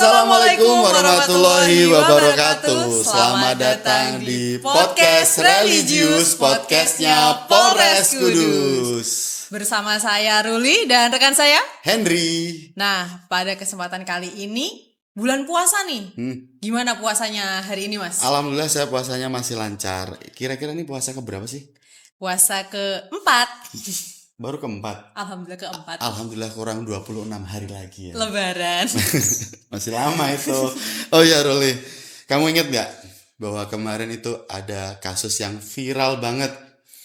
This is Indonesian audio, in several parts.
Assalamualaikum warahmatullahi wabarakatuh. Selamat datang di podcast religius, podcastnya Polres Kudus. Bersama saya Ruli dan rekan saya Henry. Nah, pada kesempatan kali ini bulan puasa nih. Gimana puasanya hari ini, Mas? Alhamdulillah saya puasanya masih lancar. Kira-kira ini puasa keberapa sih? Puasa keempat. Baru keempat. Alhamdulillah keempat. Alhamdulillah kurang 26 hari lagi ya. Lebaran. Masih lama itu. Oh ya Ruli, kamu ingat gak bahwa kemarin itu ada kasus yang viral banget?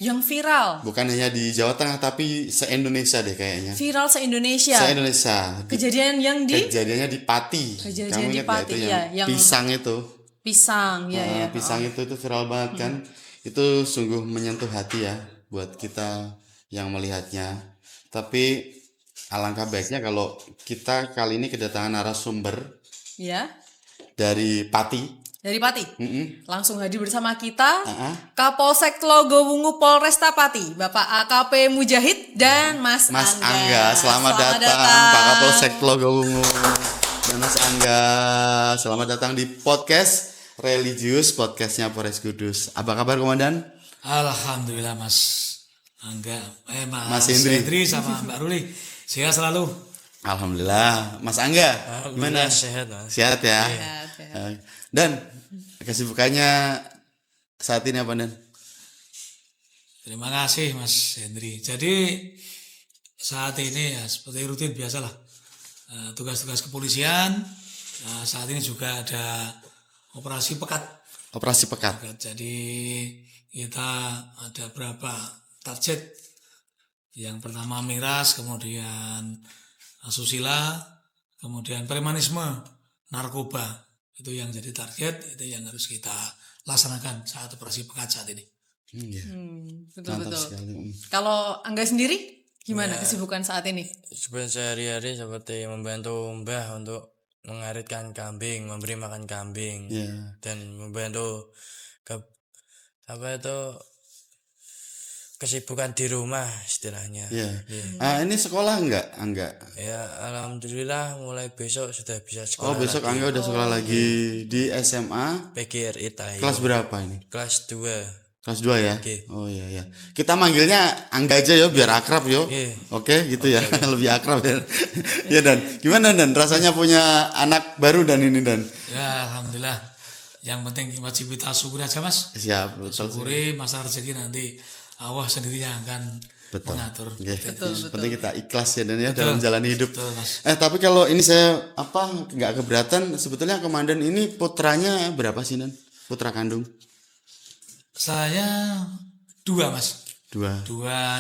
Yang viral? Bukan hanya di Jawa Tengah tapi se-Indonesia deh kayaknya. Viral se-Indonesia? Se-Indonesia. Kejadian yang di? Kejadiannya di Pati. Kejadian kamu di ingat Pati, gak itu ya, yang pisang itu? Pisang, ya. Pisang itu viral banget kan. Itu sungguh menyentuh hati ya buat kita yang melihatnya. Tapi alangkah baiknya kalau kita kali ini kedatangan narasumber Ya. dari Pati. Dari Pati. Langsung hadir bersama kita Kapolsek Tlogowungu Polresta Pati, Bapak AKP Mujahid dan Mas Angga. Selamat datang Pak Kapolsek Tlogowungu dan Mas Angga. Selamat datang di podcast religius, podcastnya Polres Kudus. Apa kabar Komandan? Alhamdulillah Mas Angga, Mas Hendri sama Mbak Ruli sehat selalu. Alhamdulillah. Mas Angga gimana? Sehat Mas. Sehat ya. Sehat. Dan kesibukannya saat ini apa Dan? Terima kasih Mas Hendri. Jadi saat ini ya seperti rutin biasalah, tugas-tugas kepolisian. Saat ini juga ada operasi pekat. Operasi pekat. Jadi kita ada berapa target. Yang pertama miras, kemudian asusila, kemudian premanisme, narkoba. Itu yang jadi target, itu yang harus kita laksanakan saat operasi pekat saat ini. Betul. Sekali. Kalau Angga sendiri gimana kesibukan saat ini? Sebenarnya sehari-hari seperti membantu Mbah untuk mengaritkan kambing, memberi makan kambing, dan membantu kesibukan di rumah istilahnya. Ini sekolah enggak? Ya alhamdulillah mulai besok sudah bisa sekolah. Oh besok lagi. Angga udah sekolah lagi di SMA. PGRI Tayo. Kelas berapa ini? Kelas 2. Kelas 2 ya? Oke. Oh iya. Kita manggilnya Angga aja ya biar akrab yo. Oke, gitu ya. Lebih akrab ya. Ya Dan, gimana Dan? Rasanya punya anak baru Dan ini Dan? Ya alhamdulillah. Yang penting wajib kita syukur aja Mas. Siap, betul. Syukuri masa rezeki nanti Allah sendiri yang akan mengatur. Betul. Penting kita ikhlas ya Dan ya dalam jalan hidup. Betul, Mas. Tapi kalau ini saya nggak keberatan, sebetulnya komandan ini putranya berapa sih Dan? Putra kandung? Saya 2 Mas. 2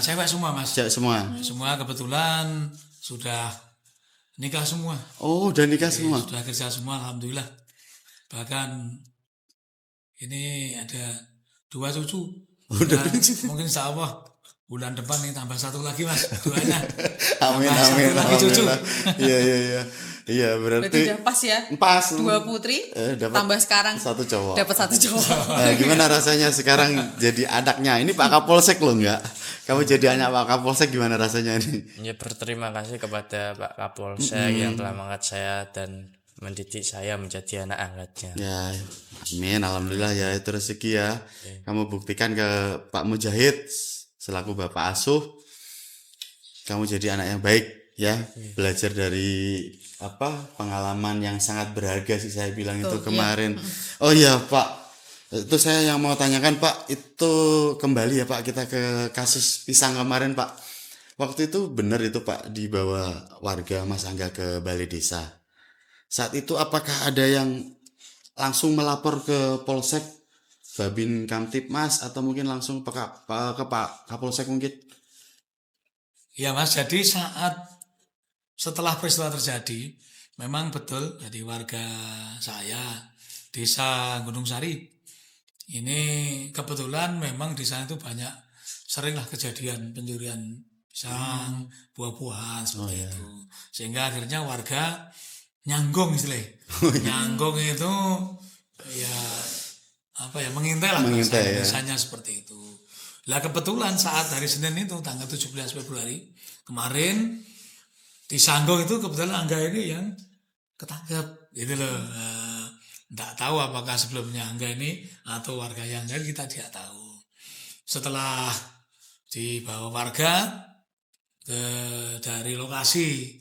cewek semua Mas. Cewek semua? Semua kebetulan sudah nikah semua. Oh udah nikah semua? Sudah kerja semua alhamdulillah. Bahkan ini ada 2 cucu. Mungkin insya Allah bulan depan nih tambah 1 lagi Mas doanya. Amin. Lagi cucu. Iya berarti udah pas ya? Pas. 2 putri tambah sekarang 1 cowok. Dapat 1 cowok. Gimana rasanya sekarang jadi anaknya? Ini Pak Kapolsek loh enggak? Kamu jadi anak Pak Kapolsek gimana rasanya ini? Ya berterima kasih kepada Pak Kapolsek yang telah mengangkat saya dan mendidik saya menjadi anak angkatnya. Ya, amin. Alhamdulillah ya itu rezeki ya. Kamu buktikan ke Pak Mujahid selaku Bapak Asuh, kamu jadi anak yang baik ya. Belajar dari pengalaman yang sangat berharga sih saya bilang itu kemarin. Oh iya Pak, itu saya yang mau tanyakan Pak, itu kembali ya Pak kita ke kasus pisang kemarin Pak. Waktu itu benar itu Pak dibawa warga Mas Angga ke balai desa. Saat itu apakah ada yang langsung melapor ke Polsek Babin Kamtipmas atau mungkin langsung ke Pak Kapolsek mungkin? Ya Mas, jadi setelah peristiwa terjadi, memang betul jadi warga saya desa Gunung Sari. Ini kebetulan memang di sana itu seringlah kejadian pencurian pisang, buah-buahan seperti itu. Sehingga akhirnya warga nyanggung istilahnya. Nyanggung itu mengintai lah biasanya seperti itu. Lah kebetulan saat hari Senin itu tanggal 17 Februari kemarin di Sanggong itu kebetulan Angga ini yang ketangkep Itu loh. Nggak tahu apakah sebelumnya Angga ini atau warga yang lain, kita tidak tahu. Setelah dibawa warga dari lokasi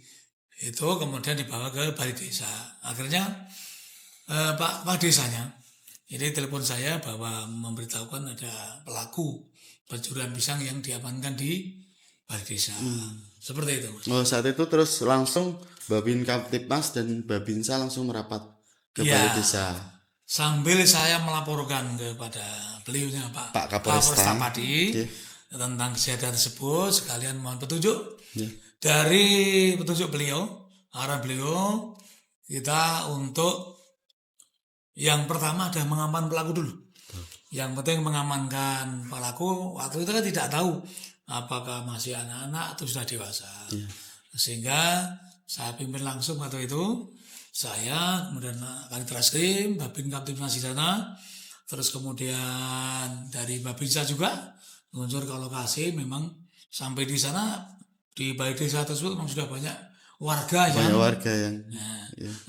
itu, kemudian dibawa ke balai desa. Akhirnya Pak desanya ini telepon saya bahwa memberitahukan ada pelaku pencurian pisang yang diamankan di balai desa. Seperti itu. Oh, saat itu terus langsung Babin Kamtipmas dan Babinsa langsung merapat ke balai desa. Sambil saya melaporkan kepada beliaunya Pak Kapolresta Pati tentang kejadian tersebut, sekalian mohon petunjuk dari petunjuk beliau, arahan beliau, kita untuk yang pertama ada mengamankan pelaku dulu. Yang penting mengamankan pelaku. Waktu itu kan tidak tahu apakah masih anak-anak atau sudah dewasa. Sehingga saya pimpin langsung waktu itu. Saya, kemudian Kanit Reskrim, Babin Kamtipmas di sana, terus kemudian dari Babinsa juga meluncur ke lokasi. Memang sampai di sana, di balai desa tersebut memang sudah banyak warga yang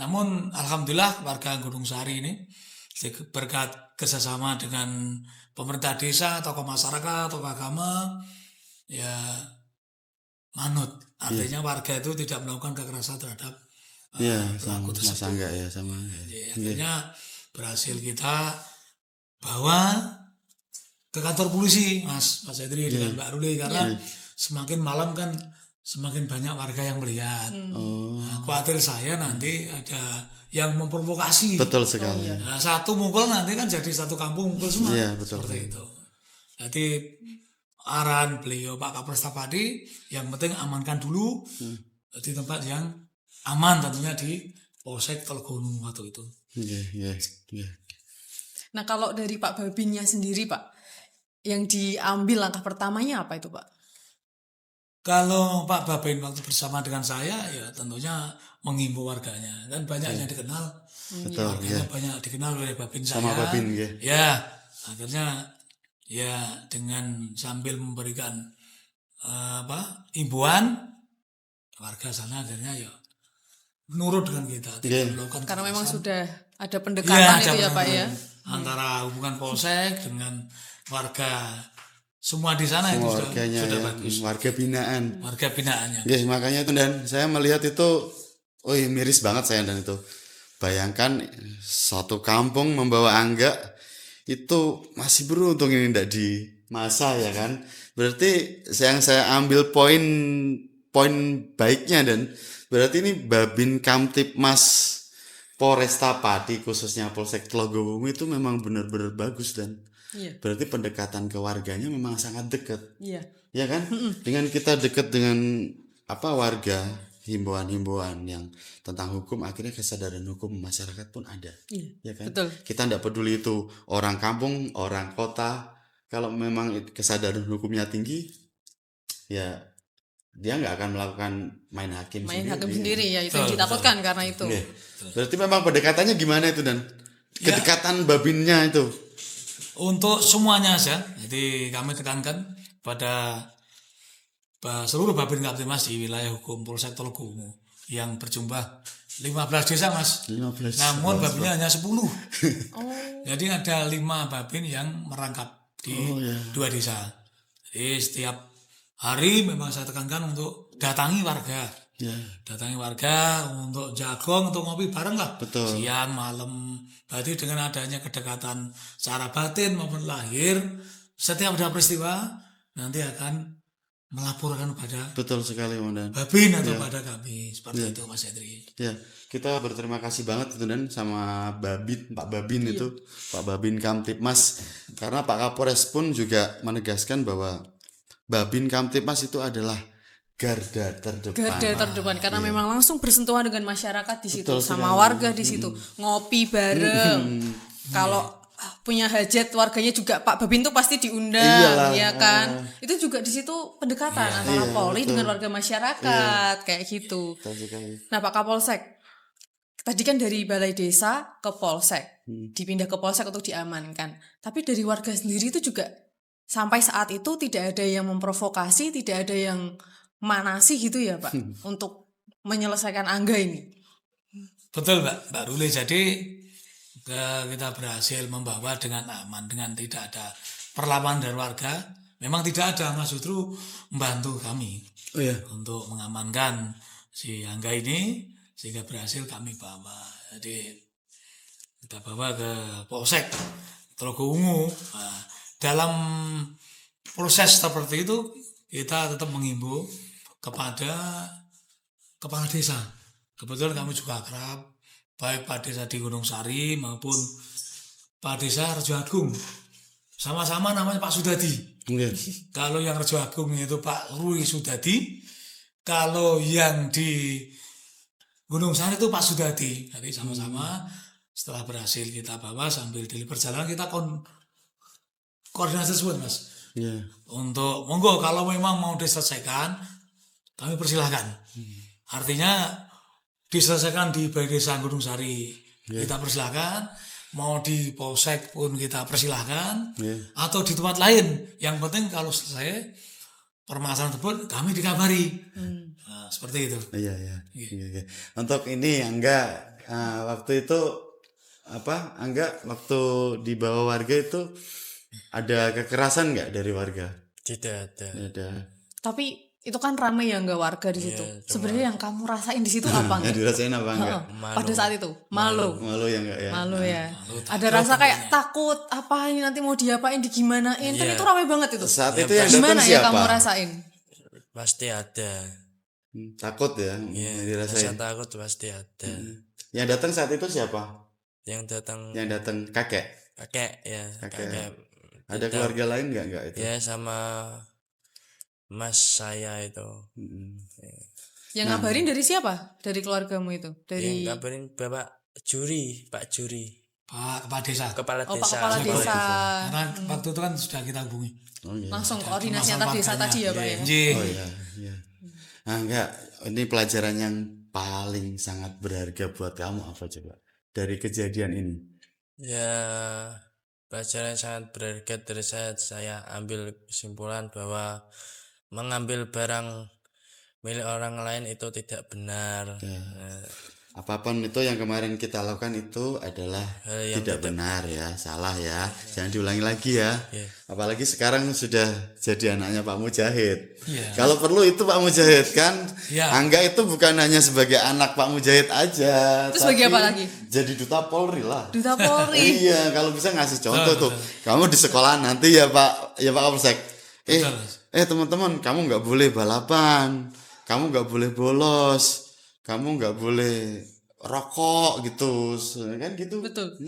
namun alhamdulillah warga Gunung Sari ini berkat kerjasama dengan pemerintah desa, tokoh masyarakat, tokoh agama, ya manut. Artinya warga itu tidak melakukan kekerasan terhadap pelaku tersebut. Akhirnya berhasil kita bawa ke kantor polisi, Mas Edri dengan Mbak Ruli, karena semakin malam kan semakin banyak warga yang melihat. Khawatir saya nanti ada yang memprovokasi. Betul sekali. Nah, satu mukul nanti kan jadi satu kampung mukul semua. Seperti itu. Jadi arahan beliau Pak Kapolresta Pati, yang penting amankan dulu di tempat yang aman, tentunya di Polsek Telogonung waktu itu. Nah, kalau dari Pak Babinnya sendiri Pak, yang diambil langkah pertamanya apa itu Pak? Kalau Pak Babin waktu bersama dengan saya, ya tentunya menghimbau warganya. Kan banyak yang dikenal, warganya banyak dikenal oleh Babin saya. Sama Babin, ya. Akhirnya ya dengan sambil memberikan himbauan, warga sana akhirnya ya nurut dengan kita. Karena memang sudah ada pendekatan itu ya Pak ya. Antara hubungan polsek dengan warga. Semua di sana itu sudah bagus. Warga binaan. Warga binaannya. Makanya itu, dan saya melihat itu, miris banget saya, dan itu. Bayangkan satu kampung membawa Angga, itu masih beruntung ini tidak di masa ya kan. Berarti yang saya ambil poin baiknya, dan berarti ini Babin Kamtipmas Polresta Pati, khususnya Polsek Telogowungu itu memang benar-benar bagus, dan berarti pendekatan ke warganya memang sangat dekat. Ya kan? Dengan kita dekat dengan warga, himbauan-himbauan yang tentang hukum, akhirnya kesadaran hukum masyarakat pun ada. Ya kan? Betul. Kita tidak peduli itu orang kampung, orang kota, kalau memang kesadaran hukumnya tinggi, ya dia nggak akan melakukan main hakim sendiri ya, itu yang ditakutkan karena itu. Berarti memang pendekatannya gimana itu, dan kedekatan Babinnya itu untuk semuanya aja. Jadi kami tekankan pada seluruh Babin Kamtipmas di wilayah hukum Polsek Telogowungu yang berjumlah 15 desa Mas. 15. Namun Babinnya hanya 10. Jadi ada 5 Babin yang merangkap di 2 desa. Jadi setiap hari memang saya tekankan untuk datangi warga. Datangi warga untuk jagong, untuk ngopi bareng lah. Betul. Siang, malam. Berarti dengan adanya kedekatan secara batin maupun lahir, setiap ada peristiwa nanti akan melaporkan pada betul sekali Babin atau pada kami. Seperti itu Mas Edri. Kita berterima kasih banget itu, dan sama Pak Babin itu, Pak Babin Kamtipmas, karena Pak Kapolres pun juga menegaskan bahwa Babin Kamtipmas itu adalah garda terdepan karena memang langsung bersentuhan dengan masyarakat di situ. Betul, sama warga di situ, ngopi bareng. Kalau punya hajat warganya juga Pak Babin tuh pasti diundang. Ya kan? Itu juga di situ pendekatan antara Polri dengan warga masyarakat, kayak gitu. Nah, Pak Kapolsek, tadi kan dari balai desa ke polsek, dipindah ke polsek untuk diamankan. Tapi dari warga sendiri itu juga sampai saat itu tidak ada yang memprovokasi, tidak ada yang manasi gitu ya Pak, untuk menyelesaikan Angga ini. Betul Mbak Ruli. Jadi kita berhasil membawa dengan aman, dengan tidak ada perlawanan dari warga. Memang tidak ada, Mas, justru membantu kami untuk mengamankan si Angga ini sehingga berhasil kami bawa. Jadi kita bawa ke Polsek Trogoungu. Nah, dalam proses seperti itu kita tetap menghimbau kepada kepala desa. Kebetulan kami juga akrab, baik Pak Desa di Gunung Sari maupun Pak Desa Rejo Agung. Sama-sama namanya Pak Sudadi. Kalau yang Rejo Agung itu Pak Rui Sudadi, kalau yang di Gunung Sari itu Pak Sudadi. Jadi sama-sama setelah berhasil kita bawa sambil di perjalanan kita koordinasi tersebut, Mas. Untuk monggo kalau memang mau diselesaikan, kami persilahkan. Artinya diselesaikan di Balai Desa Gunung Sari, kita persilahkan. Mau di Polsek pun kita persilahkan. Atau di tempat lain. Yang penting kalau selesai permasalahan tersebut kami dikabari. Nah, seperti itu. Iya. Untuk ini Angga, waktu itu Angga waktu dibawa warga itu ada kekerasan nggak dari warga? Tidak ada. Tapi itu kan ramai ya nggak warga di situ. Sebenarnya yang kamu rasain di situ apa Yang nggak? dirasain apa enggak? Pada saat itu malu Ya enggak ya? malu ya. Ada rasa kayak takut apa ini nanti mau diapain digimanain. Kan itu ramai banget itu. Saat itu yang datang Gimana ya siapa? kamu rasain? Pasti ada. Takut ya? Iya, Yang dirasain. rasa takut pasti ada. Yang datang saat itu siapa? Yang datang Yang datang kakek. kakek ya, kakek. Ada keluarga lain enggak itu? Ya sama mas saya itu. Yang ngabarin dari siapa? Dari keluargamu itu? Dari Yang kabarin Pak Juri. Pak Kepala Desa. Kepala Pak desa. Kepala Desa. Karena waktu itu kan sudah kita hubungi. Langsung koordinasi antar desa tadi ya Pak ya? Oh iya. Nah, enggak, ini pelajaran yang paling sangat berharga buat kamu apa coba? Dari kejadian ini. Ya, pelajaran sangat berharga dari saya ambil kesimpulan bahwa mengambil barang milik orang lain itu tidak benar. Apapun itu yang kemarin kita lakukan itu adalah Hal yang tidak benar ya, salah ya. Jangan diulangi lagi ya. Apalagi sekarang sudah jadi anaknya Pak Mujahid. Kalau perlu itu Pak Mujahid kan, Angga itu bukan hanya sebagai anak Pak Mujahid aja. Terus sebagai apa lagi? Jadi duta Polri lah. Duta Polri. Iya, kalau bisa ngasih contoh tuh. Kamu di sekolah nanti ya Pak Kapolsek. Teman-teman, kamu nggak boleh balapan, kamu nggak boleh bolos, kamu nggak boleh rokok gitu, kan gitu. Betul.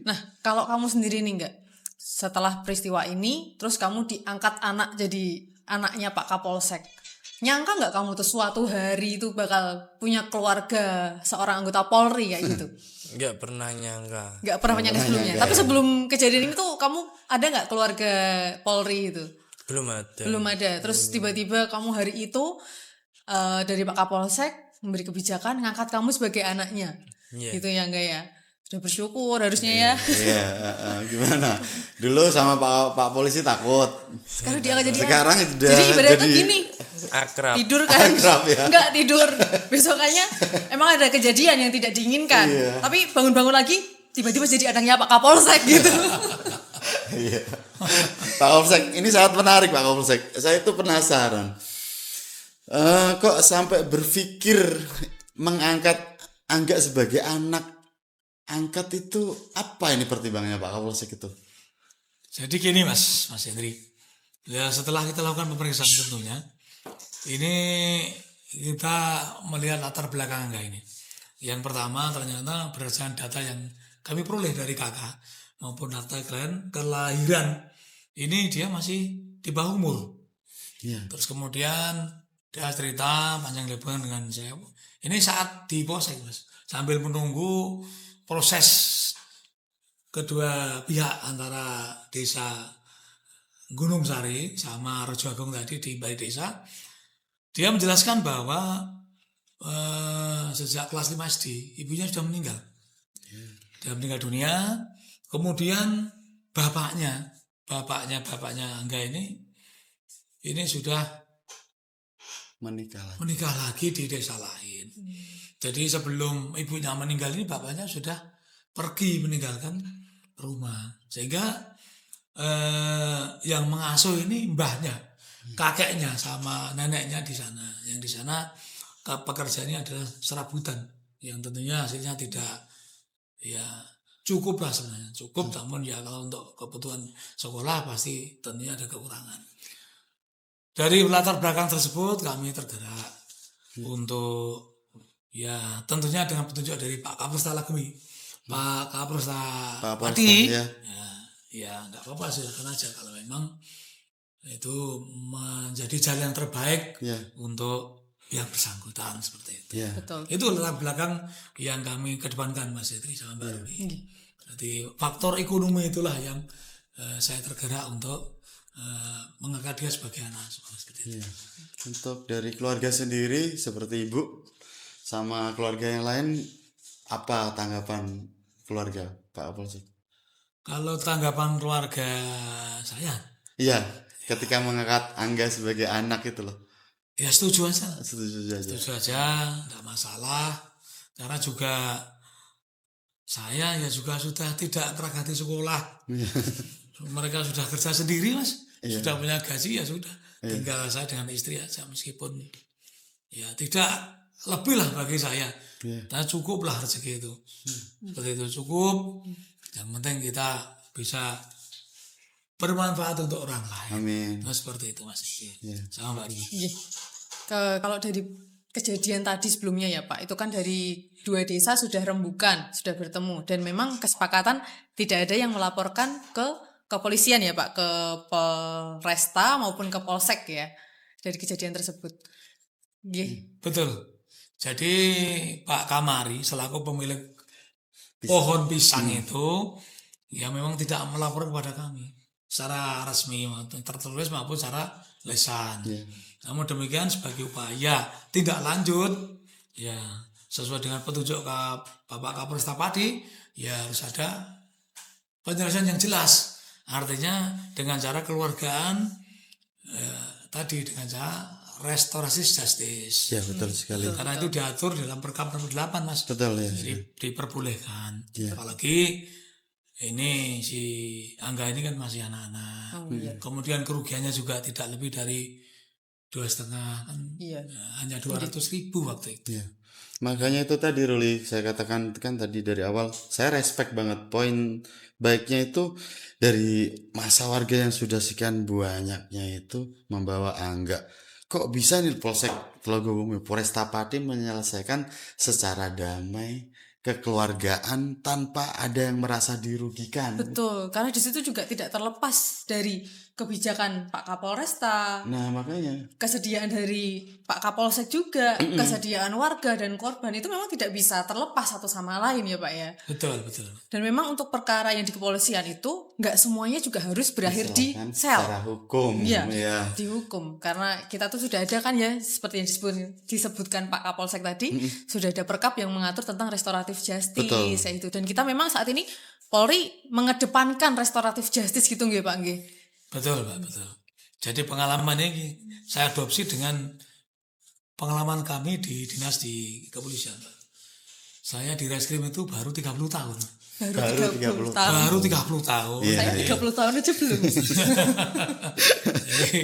Nah, kalau kamu sendiri nih enggak, setelah peristiwa ini, terus kamu diangkat anak jadi anaknya Pak Kapolsek, nyangka nggak kamu tuh suatu hari itu bakal punya keluarga seorang anggota Polri kayak gitu? Nggak pernah nyangka. Nggak pernah nyangka sebelumnya. Tapi sebelum kejadian ini tuh kamu ada nggak keluarga Polri itu? Belum ada. Belum ada. Terus tiba-tiba kamu hari itu dari Pak Kapolsek memberi kebijakan ngangkat kamu sebagai anaknya. Gitu ya enggak ya? Sudah bersyukur harusnya ya. Iya, gimana? Dulu sama Pak polisi takut. Sekarang dia akan jadi sekarang jadi ibaratnya gini. Akrab. Tidur kan? Akrab ya. Enggak tidur. Besokannya emang ada kejadian yang tidak diinginkan. Tapi bangun-bangun lagi tiba-tiba jadi anaknya Pak Kapolsek gitu. Iya. Pak Kapolsek, ini sangat menarik Pak Kapolsek. Saya itu penasaran. Kok sampai berpikir mengangkat Angga sebagai anak angkat itu apa ini pertimbangannya Pak Kapolsek itu? Jadi gini Mas Hendri. Ya setelah kita lakukan pemeriksaan tentunya, ini kita melihat latar belakang Angga ini. Yang pertama ternyata berdasarkan data yang kami peroleh dari kakak maupun data kelahiran, ini dia masih di bawah umur. Terus kemudian dia cerita panjang lebar dengan saya. Ini saat di Polsek Mas, sambil menunggu proses kedua pihak antara desa Gunung Sari sama Rejo Agung tadi di Balai Desa, dia menjelaskan bahwa sejak kelas 5 SD ibunya sudah meninggal. Dia meninggal dunia. Kemudian bapaknya Angga ini sudah menikah lagi di desa lain. Jadi sebelum ibunya meninggal ini bapaknya sudah pergi meninggalkan rumah, sehingga yang mengasuh ini mbahnya, kakeknya sama neneknya di sana. Yang di sana pekerjaannya adalah serabutan, yang tentunya hasilnya tidak ya cukup lah sebenarnya, cukup, namun ya kalau untuk kebutuhan sekolah pasti tentunya ada kekurangan. Dari latar belakang tersebut kami tergerak untuk ya tentunya dengan petunjuk dari Pak Kapolresta Lagemi, Pak Kapolresta Pati. Ya nggak apa-apa, silakan aja kalau memang itu menjadi jalan yang terbaik untuk yang bersangkutan seperti itu. Betul. Itu latar belakang yang kami kedepankan, Mas Edri sama Mbak Rumi. Jadi faktor ekonomi itulah yang saya tergerak untuk mengangkat dia sebagai anak seperti itu. Untuk dari keluarga sendiri seperti ibu sama keluarga yang lain, apa tanggapan keluarga Pak Kapolsek? Kalau tanggapan keluarga saya, ketika mengangkat Angga sebagai anak itu loh. ya setuju aja. Setuju aja, enggak masalah. Karena juga saya ya juga sudah tidak teragati sekolah. Mereka sudah kerja sendiri, Mas. Sudah punya gaji, ya sudah. Tinggal saya dengan istri aja, meskipun ya tidak lebih lah bagi saya. Nah, cukup lah rezeki itu. Seperti itu cukup. Yang penting kita bisa bermanfaat untuk orang lain. Amin. Nah, seperti itu, Mas. Sama Mbak Rini. Kalau dari kejadian tadi sebelumnya ya Pak, itu kan dari 2 desa sudah rembukan, sudah bertemu, dan memang kesepakatan tidak ada yang melaporkan ke kepolisian ya Pak, ke Polresta maupun ke Polsek ya, dari kejadian tersebut. Betul. Jadi Pak Kamari selaku pemilik pohon pisang itu ya memang tidak melapor kepada kami secara resmi, tertulis maupun secara lisan. Namun demikian sebagai upaya tindak lanjut ya sesuai dengan petunjuk Bapak Kapolresta Pati, ya harus ada penjelasan yang jelas. Artinya dengan cara keluargaan tadi, dengan cara restorasi justice. Ya, betul sekali. Karena itu diatur dalam Perkap nomor 8, Mas. Betul ya. Jadi diperbolehkan. Apalagi ini si Angga ini kan masih anak-anak. Kemudian kerugiannya juga tidak lebih dari 2,5 kan. Hanya 200.000 waktu itu. Makanya itu tadi Ruli, saya katakan kan tadi dari awal, saya respect banget. Poin baiknya itu dari masa warga yang sudah sekian banyaknya itu membawa Angga. Kok bisa nih Polresta Pati menyelesaikan secara damai, kekeluargaan, tanpa ada yang merasa dirugikan. Betul, karena di situ juga tidak terlepas dari kebijakan Pak Kapolresta. Nah, makanya kesediaan dari Pak Kapolsek juga, kesediaan warga dan korban itu memang tidak bisa terlepas satu sama lain ya Pak ya. Betul. Dan memang untuk perkara yang di kepolisian itu nggak semuanya juga harus berakhir di sel. Secara hukum. Dihukum. Karena kita tuh sudah ada kan ya, seperti yang disebutkan Pak Kapolsek tadi, sudah ada perkap yang mengatur tentang restoratif justice itu. Dan kita memang saat ini Polri mengedepankan restoratif justice gitu nggih Pak nggih. Betul, Pak, betul. Jadi pengalaman ini saya adopsi dengan pengalaman kami di dinas di kepolisian, Pak. Saya di reskrim itu baru 30 tahun. Baru 30 tahun. Baru 30 tahun. Saya 30 tahun aja belum. Jadi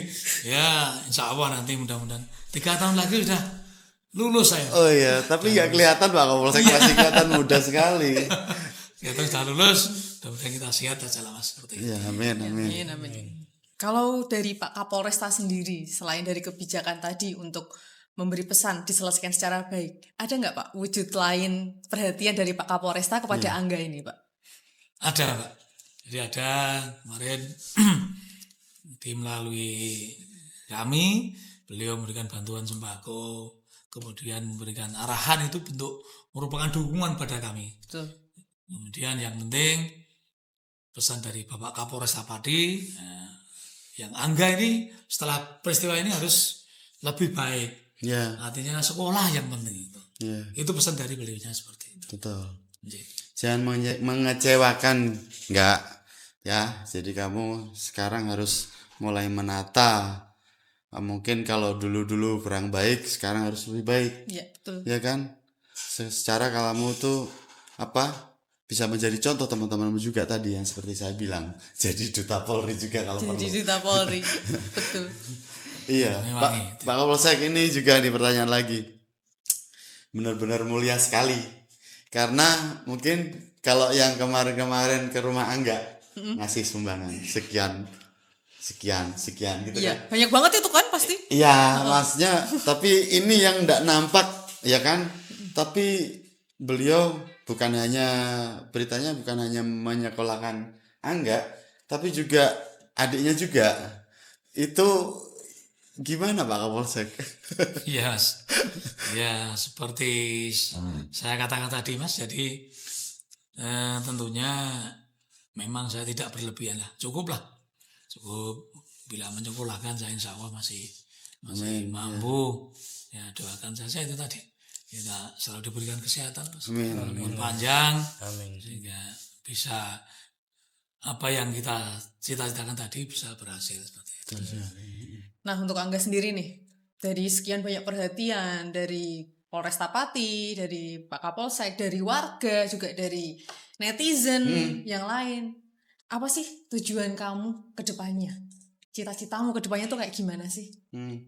ya insya Allah nanti mudah-mudahan 3 tahun lagi sudah lulus saya. Oh iya, tapi nggak kelihatan Pak Kapolsek, masih kelihatan muda sekali. Kita sudah lulus, mudah-mudahan kita sehat aja lah Mas seperti itu. Ya, amin. Kalau dari Pak Kapolresta sendiri, selain dari kebijakan tadi untuk memberi pesan diselesaikan secara baik, ada nggak Pak wujud lain perhatian dari Pak Kapolresta kepada Angga ini Pak? Ada Pak. Jadi ada kemarin melalui kami, beliau memberikan bantuan sembako, kemudian memberikan arahan, itu bentuk merupakan dukungan pada kami. Betul. Kemudian yang penting pesan dari Bapak Kapolresta Pati, yang Angga ini setelah peristiwa ini harus lebih baik. Artinya sekolah yang penting itu. Itu pesan dari beliaunya seperti itu. Betul. Jangan mengecewakan, enggak ya. Jadi kamu sekarang harus mulai menata Mungkin kalau dulu-dulu kurang baik, sekarang harus lebih baik, Ya, betul. ya kan? Secara kamu tuh bisa menjadi contoh teman-temanmu juga tadi yang seperti saya bilang. Jadi duta Polri juga kalau Jadi perlu. Duta Polri. Betul. Iya, Memang Pak Kapolsek ini juga nih pertanyaan lagi. Benar-benar mulia sekali. Karena mungkin kalau yang kemarin-kemarin ke rumah Angga ngasih sumbangan sekian gitu Iya, kan. banyak banget itu kan pasti. Iya, maksudnya tapi ini yang enggak nampak, ya kan? Tapi beliau beritanya bukan hanya menyekolahkan Angga, tapi juga adiknya juga. Itu gimana Pak Kapolsek? Ya, ya seperti saya katakan tadi Mas, jadi tentunya memang saya tidak berlebihan lah, cukup bila menyekolahkan saya insya Allah masih mampu. Ya doakan saja itu tadi, kita selalu diberikan kesehatan Mas, umur panjang, sehingga bisa apa yang kita cita-citakan tadi bisa berhasil seperti itu. Nah, untuk Angga sendiri nih, dari sekian banyak perhatian dari Polresta Pati, dari Pak Kapolsek, dari warga, juga dari netizen yang lain, apa sih tujuan kamu ke depannya? Cita-citamu ke depannya tuh kayak gimana sih?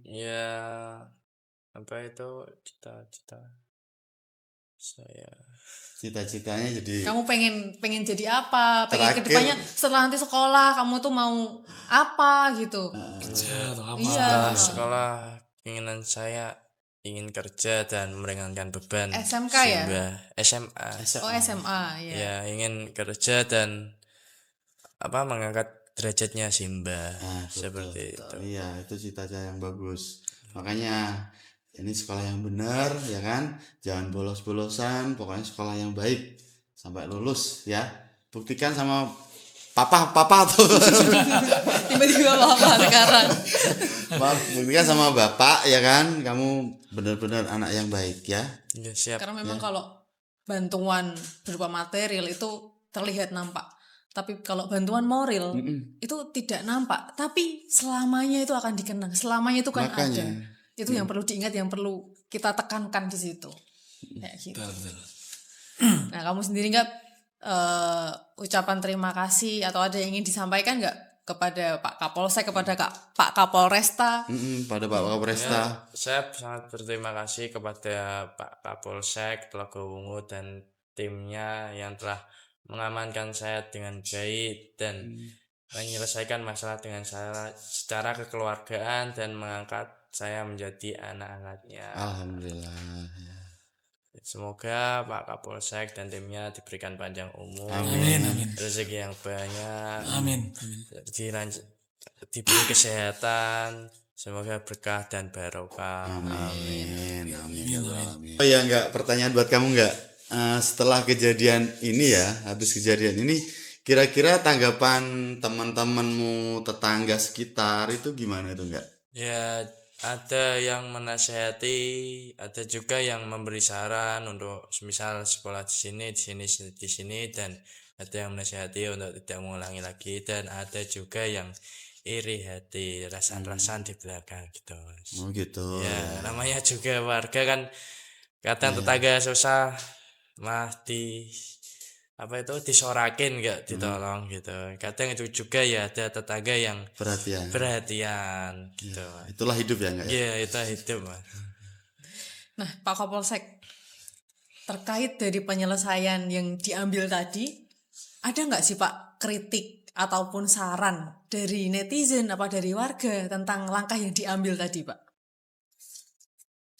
Ya, apa itu cita-cita saya? Cita-citanya jadi Kamu pengen jadi apa? Pengen ke Terakhir. depannya setelah nanti sekolah kamu tuh mau apa gitu? Kerja atau apa? Iya. Setelah sekolah, keinginan saya ingin kerja dan meringankan beban SMK ya? SMA. Oh, SMA ya. Ya, ingin kerja dan mengangkat derajatnya Simba seperti itu. Iya, itu cita-cita yang bagus. Makanya ini sekolah yang benar, ya kan? Jangan bolos-bolosan, pokoknya sekolah yang baik sampai lulus ya. Buktikan sama papa tuh. Tiba-tiba apa sekarang? Buktikan sama bapak ya kan, kamu benar-benar anak yang baik ya. Ya, siap. Karena memang kalau bantuan berupa material itu terlihat nampak. Tapi kalau bantuan moral itu tidak nampak. Tapi selamanya itu akan dikenang. Selamanya itu kan Makanya. ada. Itu yang perlu diingat, yang perlu kita tekankan di situ. Kayak gitu. Betul. Nah, kamu sendiri nggak ucapan terima kasih atau ada yang ingin disampaikan nggak kepada Pak Kapolsek, kepada Pak Kapolresta? Pada Pak Kapolresta. Saya sangat berterima kasih kepada Pak Kapolsek Telaga dan timnya yang telah mengamankan saya dengan baik dan menyelesaikan masalah dengan saya secara kekeluargaan dan mengangkat saya menjadi anak angkatnya. Alhamdulillah. Semoga Pak Kapolsek dan timnya diberikan panjang umur, Amin. rezeki yang banyak, Amin. diberi kesehatan, semoga berkah dan barokah. Amin. Oh ya, enggak, pertanyaan buat kamu enggak? Setelah kejadian ini ya, habis kejadian ini, kira-kira tanggapan teman-temanmu, tetangga sekitar itu gimana itu enggak? Ya, ada yang menasehati, ada juga yang memberi saran untuk misal sekolah di sini, dan ada yang menasehati untuk tidak mengulangi lagi, dan ada juga yang iri hati, rasan-rasan di belakang gitu, Mas. Oh gitu. Ya, namanya juga warga kan, kadang tetangga susah mah disorakin nggak ditolong gitu. Kadang itu juga ya ada tetangga yang perhatian gitu. Itulah hidup ya enggak ya? Iya, itu hidup, Mas. Nah, Pak Kapolsek, terkait dari penyelesaian yang diambil tadi, ada nggak sih Pak kritik ataupun saran dari netizen apa dari warga tentang langkah yang diambil tadi, Pak?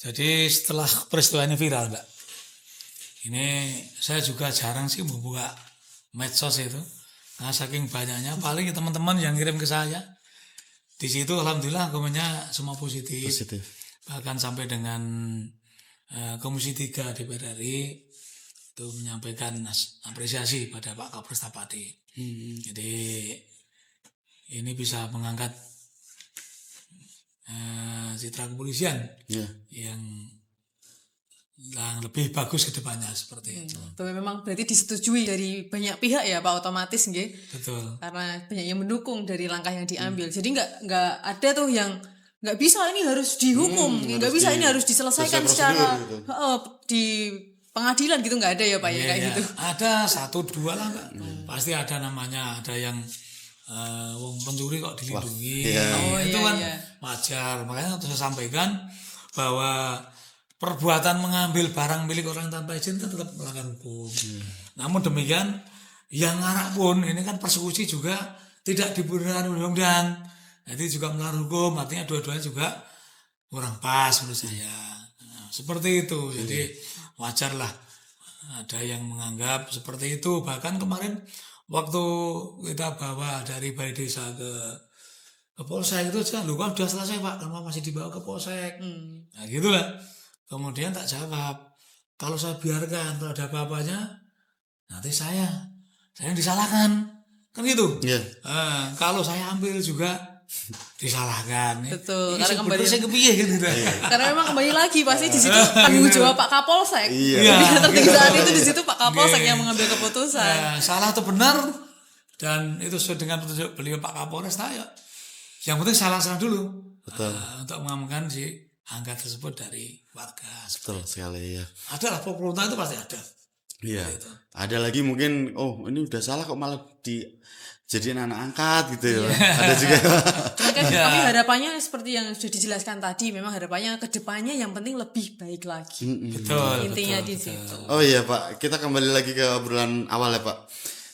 Jadi setelah peristiwa ini viral, Mbak, ini saya juga jarang sih membuka medsos itu. Nah, saking banyaknya, paling teman-teman yang kirim ke saya. Di situ alhamdulillah komennya semua positif. Bahkan sampai dengan Komisi 3 DPR RI itu menyampaikan apresiasi pada Pak Kapolresta Pati. Jadi ini bisa mengangkat citra kepolisian yang lebih bagus ke depannya seperti itu. Memang berarti disetujui dari banyak pihak ya Pak, otomatis nggih. Betul. Karena banyak yang mendukung dari langkah yang diambil. Jadi nggak ada tuh yang nggak bisa ini harus dihukum, nggak bisa ini harus diselesaikan sesuai secara prosedur gitu. di pengadilan gitu, nggak ada ya Pak ya Iya, kayak iya. gitu. Ada 1-2 lah Mbak. Pasti ada namanya, ada yang wong pencuri kok dilindungi. iya. Oh, Itu iya, kan iya. wajar. Makanya harus saya sampaikan bahwa perbuatan mengambil barang milik orang tanpa izin itu tetap melanggar hukum. Namun demikian, yang ngarak pun ini kan persekusi juga tidak dibenarkan undang-undang. Jadi juga melanggar hukum, artinya dua-duanya juga kurang pas menurut saya. Nah, seperti itu. Jadi wajar lah ada yang menganggap seperti itu. Bahkan kemarin waktu kita bawa dari balai desa ke polsek itu aja, lu kan sudah selesai Pak, kenapa masih dibawa ke polsek? Nah gitulah. Kemudian tak jawab, kalau saya biarkan kalau ada apa-apanya, nanti saya yang disalahkan, kan gitu. Iya. Kalau saya ambil juga disalahkan. Betul, Ini karena kembali- saya kepiye gitu. Karena memang kembali lagi pasti di situ tanggung jawab Pak Kapolsek. Iya. Lebih tertinggi saat itu di situ Pak Kapolsek yang mengambil keputusan. Salah atau benar, dan itu sesuai dengan petunjuk beliau Pak Kapolres, ya. Yang penting salah dulu. Betul. Untuk mengamankan si angka tersebut dari warga. Betul sekali ya. Ada lah, pemberontakan itu pasti ada. Iya. Ada lagi mungkin, oh ini udah salah kok malah dijadiin anak angkat gitu ya. Ada juga. Cuma kan kami harapannya seperti yang sudah dijelaskan tadi, memang harapannya ke depannya yang penting lebih baik lagi. Betul. Intinya di situ. Oh iya Pak, kita kembali lagi ke obrolan awal ya Pak.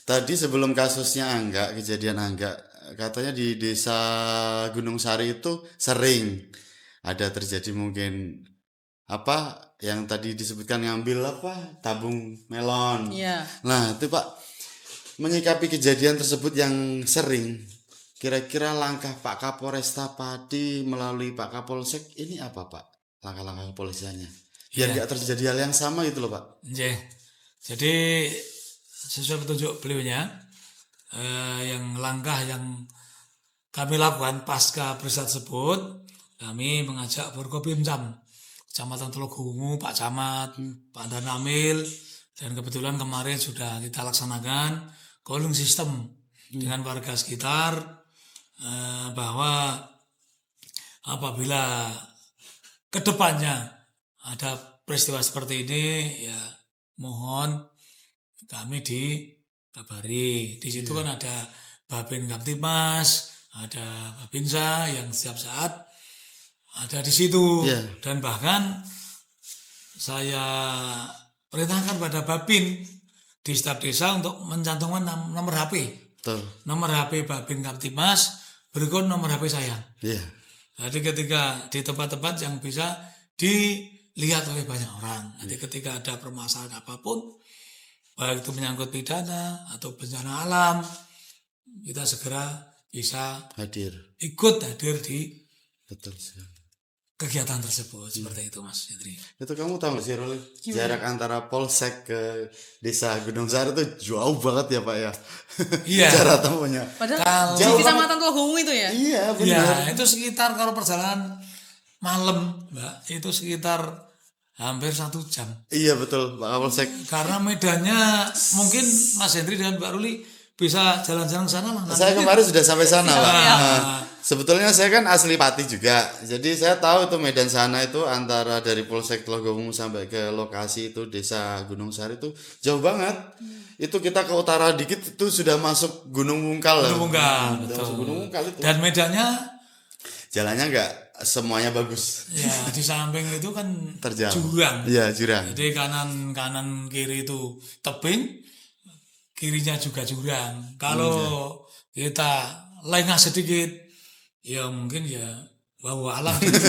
Tadi sebelum kasusnya Angga, kejadian Angga, katanya di desa Gunung Sari itu sering ada terjadi mungkin apa yang tadi disebutkan ngambil apa tabung melon. Iya. Nah itu Pak, menyikapi kejadian tersebut yang sering, kira-kira langkah Pak Kapolresta Pati melalui Pak Kapolsek ini apa Pak? Langkah-langkah kepolisiannya biar nggak terjadi hal yang sama gitu loh Pak. Iya. Jadi sesuai petunjuk beliaunya, yang langkah yang kami lakukan pasca peristiwa tersebut, kami mengajak Forkopimcam Kecamatan Telogowungu, Pak Camat, Pak Danamil, dan kebetulan kemarin sudah kita laksanakan calling system dengan warga sekitar, bahwa apabila kedepannya ada peristiwa seperti ini, ya mohon kami dikabari. Di situ kan ada Babin Kamtimas, ada Babinsa yang setiap saat ada di situ. Dan bahkan saya perintahkan pada Babin di setiap desa untuk mencantumkan nomor HP. Betul. Nomor HP Babin Kamtimas berikut nomor HP saya. Iya. Jadi ketika di tempat-tempat yang bisa dilihat oleh banyak orang, nanti ketika ada permasalahan apapun, baik itu menyangkut pidana atau bencana alam, kita segera bisa ikut hadir di Betul sekali. kegiatan tersebut. Seperti itu Mas Yadri. Itu kamu tahu gak sih Ruli, jarak antara Polsek ke desa Gunung Sari itu jauh banget ya Pak ya. Iya. Cara temunya. Padahal di Jauh Kecamatan Telogowungu itu ya. Iya Ya, benar. itu sekitar kalau perjalanan malam, Mbak, itu sekitar hampir 1 jam. Iya betul Pak Kapolsek. Karena medannya mungkin Mas Hendri dan Mbak Ruli bisa jalan-jalan ke sana lah. Saya kemarin sudah sampai sana Pak. Ya. Nah, sebetulnya saya kan asli Pati juga. Jadi saya tahu itu medan sana itu antara dari Polsek Telogowungu sampai ke lokasi itu desa Gunung Sari itu jauh banget. Itu kita ke utara dikit itu sudah masuk Gunung Wungkal. Gunung Wungkal, Udah betul. masuk Gunung Wungkal itu. Dan medannya Jalannya enggak semuanya bagus. ya di samping itu kan Terjal. jurang. Iya, jurang. Jadi kanan kiri itu tebing, kirinya juga jurang. Kalau kita lengah sedikit, ya mungkin ya bawa alam gitu.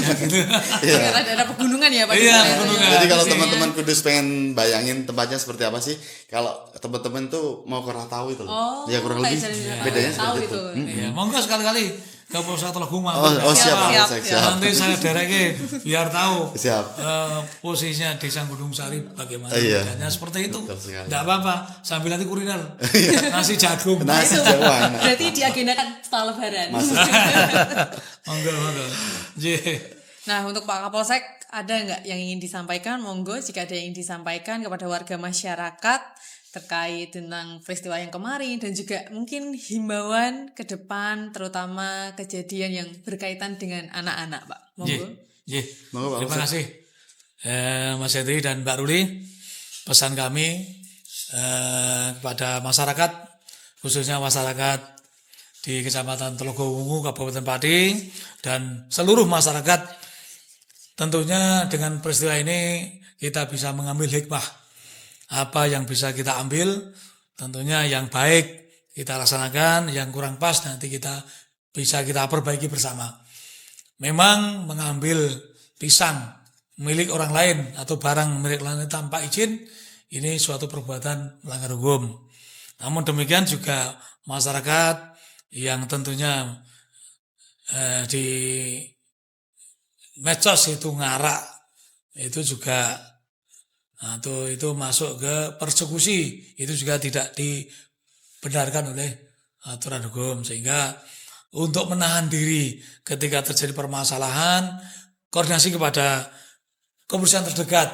Iya. Ada pegunungan ya Pak. Iya, di sana. pegunungan. Jadi kalau Di sini. teman-teman Kudus pengen bayangin tempatnya seperti apa sih? Kalau teman-teman tuh mau kurang tahu itu loh. Oh, Ya kurang kayak lebih jalan-jalan. bedanya Tahu seperti itu. itu. Ya, monggo sekali-kali ke Polsek Telogowungu. Oh, siap, Siap, Polsek, siap. siap. Nanti saya dereke biar tahu Siap. posisinya Desa Gunung Sari bagaimana. Iya. Medannya seperti itu. Betul sekali. Enggak apa-apa, sambil nanti kuliner. Nasi jagung. Nasi Itu. Jawa enak. Berarti diagendakan setelah lebaran. Monggo. Nah, untuk Pak Kapolsek ada nggak yang ingin disampaikan? Monggo jika ada yang ingin disampaikan kepada warga masyarakat terkait tentang peristiwa yang kemarin dan juga mungkin himbauan ke depan terutama kejadian yang berkaitan dengan anak-anak, Pak. Monggo. Monggo, Pak Terima Ustadz. kasih Mas Hendri dan Mbak Ruli. Pesan kami kepada masyarakat, khususnya masyarakat di Kecamatan Telogowungu, Kabupaten Pati, dan seluruh masyarakat, tentunya dengan peristiwa ini kita bisa mengambil hikmah. Apa yang bisa kita ambil, tentunya yang baik kita laksanakan, yang kurang pas nanti kita bisa kita perbaiki bersama. Memang mengambil pisang milik orang lain atau barang milik orang lain tanpa izin, ini suatu perbuatan melanggar hukum. Namun demikian juga masyarakat yang tentunya di medsos itu ngarak, itu juga atau itu masuk ke persekusi, itu juga tidak dibenarkan oleh aturan hukum. Sehingga untuk menahan diri ketika terjadi permasalahan, koordinasi kepada kepolisian terdekat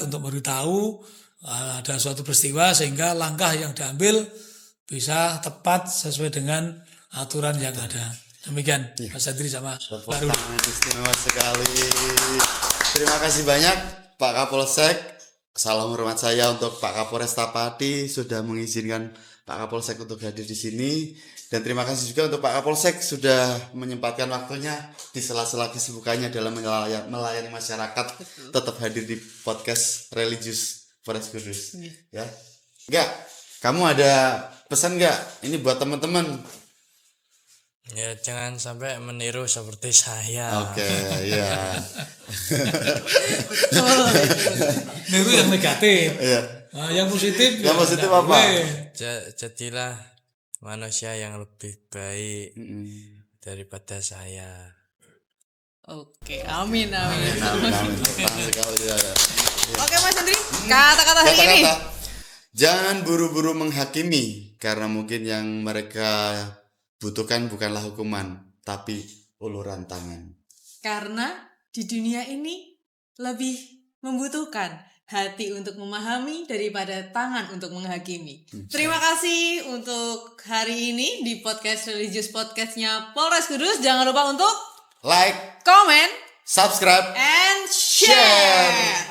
untuk memberitahu ada suatu peristiwa sehingga langkah yang diambil bisa tepat sesuai dengan aturan yang ada. Demikian Mas Hendri sama Pak Ruli. Istimewa sekali. Terima kasih banyak Pak Kapolsek. Salam hormat saya untuk Pak Kapolresta Pati sudah mengizinkan Pak Kapolsek untuk hadir di sini, dan terima kasih juga untuk Pak Kapolsek sudah menyempatkan waktunya di sela-sela kesibukannya dalam melayani masyarakat tetap hadir di podcast Religius Polres Kudus. Ya, enggak? Kamu ada pesan enggak? Ini buat teman-teman. Ya jangan sampai meniru seperti saya. Oke, ya. Niru yang negatif. Iya. Nah, yang positif. Yang positif enggak apa? boleh. Jadilah manusia yang lebih baik daripada saya. Oke, amin. Amin. Senang sekali ya. Oke, Mas Hendri, kata-kata hari ini. Jangan buru-buru menghakimi, karena mungkin yang mereka butuhkan bukanlah hukuman, tapi uluran tangan. Karena di dunia ini lebih membutuhkan hati untuk memahami daripada tangan untuk menghakimi. Terima kasih untuk hari ini di podcast Religius Podcastnya Polres Kudus. Jangan lupa untuk Like, comment, subscribe, and share.